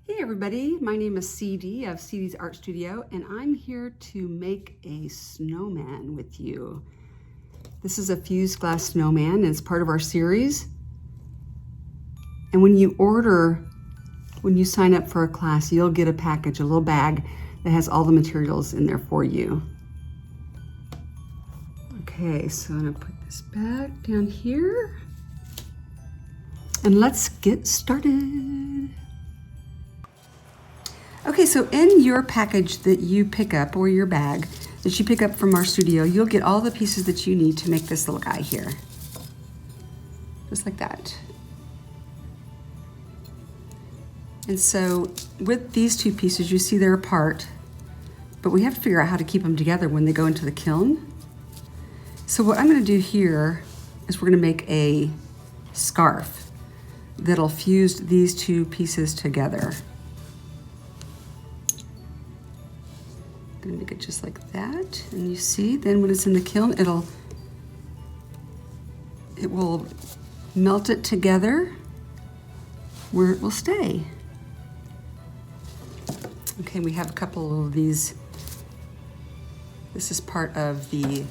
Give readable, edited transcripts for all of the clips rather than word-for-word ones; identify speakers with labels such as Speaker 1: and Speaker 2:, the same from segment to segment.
Speaker 1: Hey everybody, my name is CD of CD's Art Studio, and I'm here to make a snowman with you. This is a fused glass snowman, and it's part of our series. And when you sign up for a class, you'll get a package, a little bag that has all the materials in there for you. Okay, so I'm gonna put this back down here, and let's get started. Okay, so in your package that you pick up, or your bag that you pick up from our studio, you'll get all the pieces that you need to make this little guy here. Just like that. And so with these two pieces, you see they're apart, but we have to figure out how to keep them together when they go into the kiln. So what I'm gonna do here is we're gonna make a scarf that'll fuse these two pieces together. Gonna make it just like that, and you see then when it's in the kiln it will melt it together where it will stay. Okay, we have a couple of these. This is part of the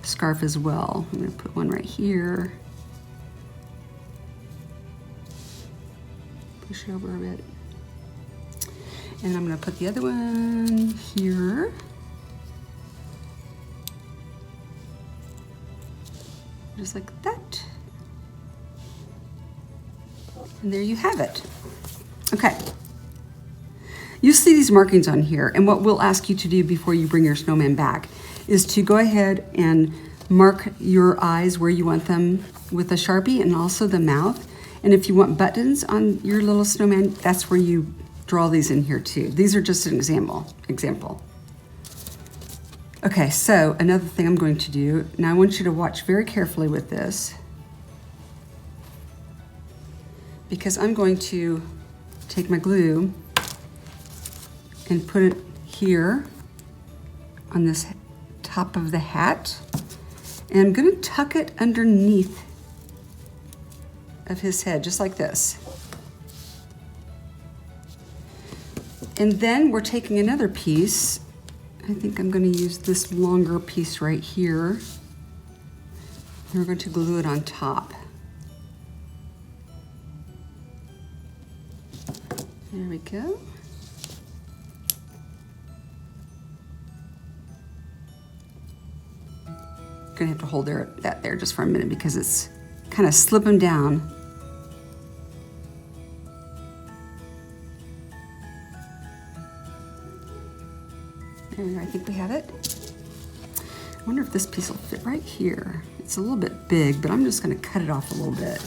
Speaker 1: scarf as well. I'm gonna put one right here, push it over a bit. And I'm gonna put the other one here. Just like that. And there you have it. Okay. You see these markings on here, and what we'll ask you to do before you bring your snowman back is to go ahead and mark your eyes where you want them with a Sharpie, and also the mouth. And if you want buttons on your little snowman, that's where you draw these in here too. These are just an example. Okay, so another thing I'm going to do, now I want you to watch very carefully with this, because I'm going to take my glue and put it here on this top of the hat, and I'm gonna tuck it underneath of his head, just like this. And then we're taking another piece. I think I'm gonna use this longer piece right here. And we're going to glue it on top. There we go. Gonna have to hold that there just for a minute because it's kind of slipping down. There we go, I think we have it. I wonder if this piece will fit right here. It's a little bit big, but I'm just gonna cut it off a little bit.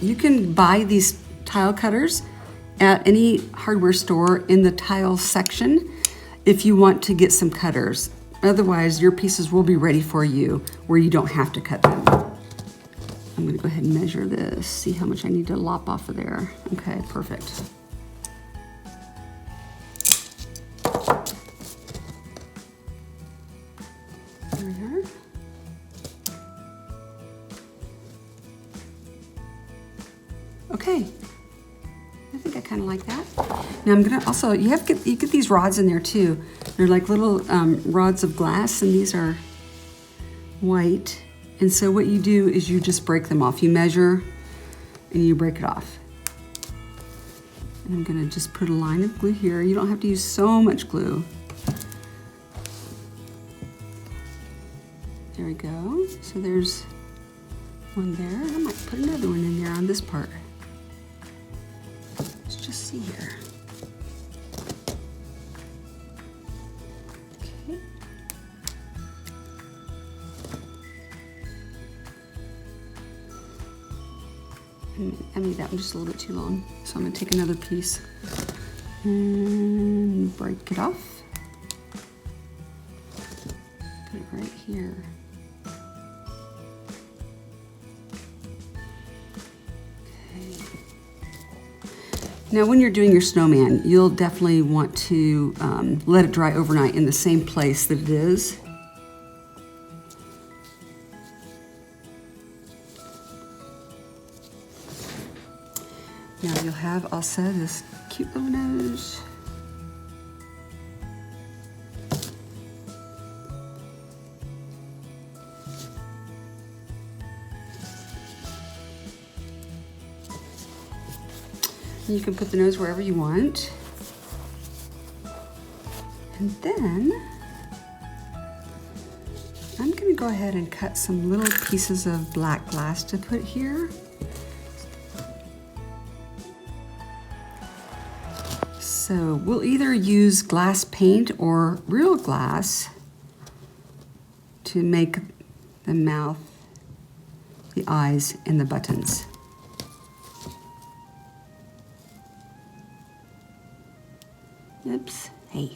Speaker 1: You can buy these tile cutters at any hardware store in the tile section if you want to get some cutters. Otherwise, your pieces will be ready for you where you don't have to cut them. I'm gonna go ahead and measure this, see how much I need to lop off of there. Okay, perfect. There. Okay, I think I kind of like that. Now I'm gonna also, you get these rods in there too. They're like little rods of glass, and these are white. And so what you do is you just break them off. You measure and you break it off. And I'm gonna just put a line of glue here. You don't have to use so much glue. There we go. So there's one there. I might put another one in there on this part. Let's just see here. Okay. I made that one just a little bit too long. So I'm gonna take another piece and break it off. Put it right here. Now when you're doing your snowman, you'll definitely want to let it dry overnight in the same place that it is. Now you'll have also this cute little nose. You can put the nose wherever you want. And then I'm gonna go ahead and cut some little pieces of black glass to put here. So we'll either use glass paint or real glass to make the mouth, the eyes, and the buttons. Oops. Hey,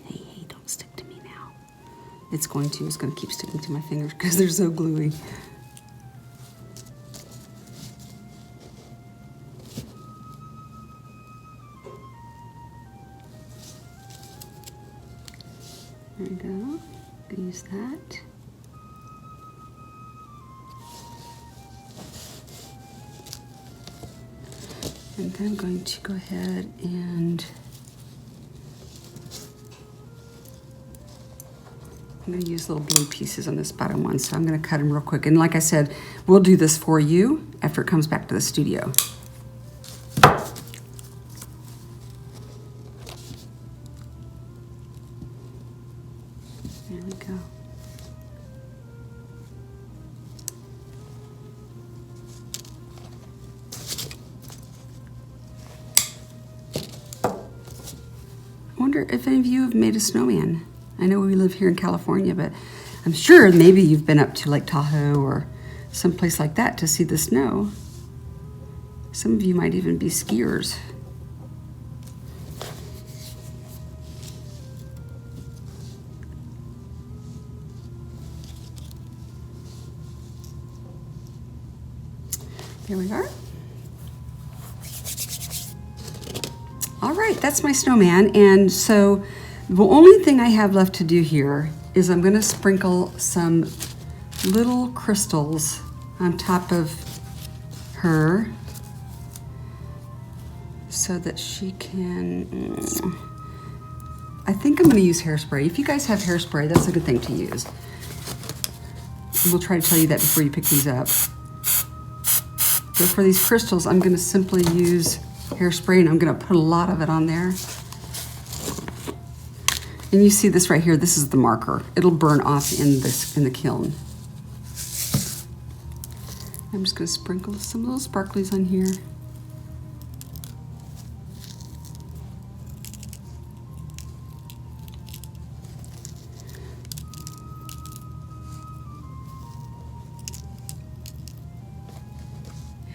Speaker 1: don't stick to me now. It's going to keep sticking to my fingers because they're so gluey. There we go. I'm gonna use that. And then I'm going to go ahead and I'm going to use little blue pieces on this bottom one, so I'm going to cut them real quick. And like I said, we'll do this for you after it comes back to the studio. There we go. I wonder if any of you have made a snowman. I know we live here in California, but I'm sure maybe you've been up to Lake Tahoe or someplace like that to see the snow. Some of you might even be skiers. There we are. All right, that's my snowman. And so the only thing I have left to do here is I'm going to sprinkle some little crystals on top of her so that she can, I think I'm going to use hairspray. If you guys have hairspray, that's a good thing to use. And we'll try to tell you that before you pick these up. But for these crystals, I'm going to simply use hairspray, and I'm going to put a lot of it on there. And you see this right here, this is the marker. It'll burn off in the kiln. I'm just going to sprinkle some little sparklies on here.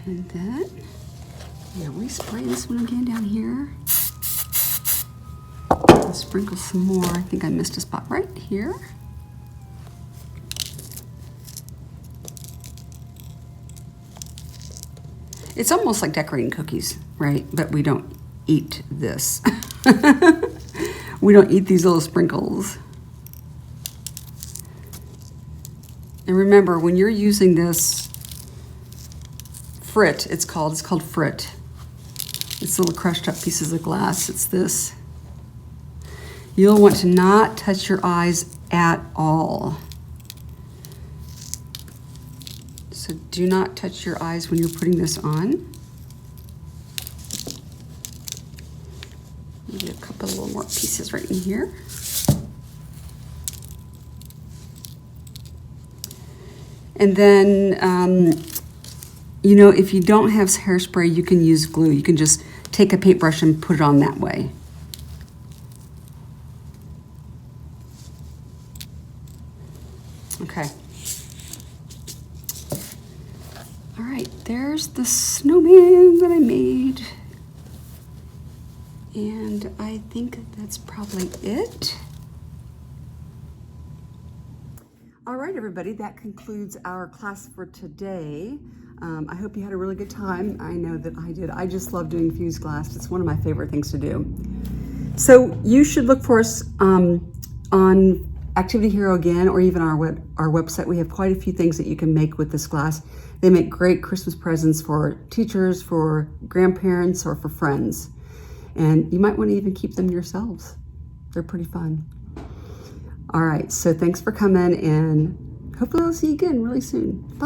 Speaker 1: And then, yeah, we spray this one again down here. I'll sprinkle some more. I think I missed a spot right here. It's almost like decorating cookies, right? But we don't eat this. We don't eat these little sprinkles. And remember, when you're using this frit, it's called frit. It's little crushed up pieces of glass. It's this. You'll want to not touch your eyes at all. So do not touch your eyes when you're putting this on. Maybe a couple little more pieces right in here. And then, you know, if you don't have hairspray, you can use glue. You can just take a paintbrush and put it on that way. Okay. All right, there's the snowman that I made. And I think that's probably it. All right, everybody, that concludes our class for today. I hope you had a really good time. I know that I did. I just love doing fused glass. It's one of my favorite things to do. So you should look for us on Activity Hero again, or even our website, we have quite a few things that you can make with this glass. They make great Christmas presents for teachers, for grandparents, or for friends. And you might want to even keep them yourselves. They're pretty fun. All right, so thanks for coming, and hopefully I'll see you again really soon. Bye.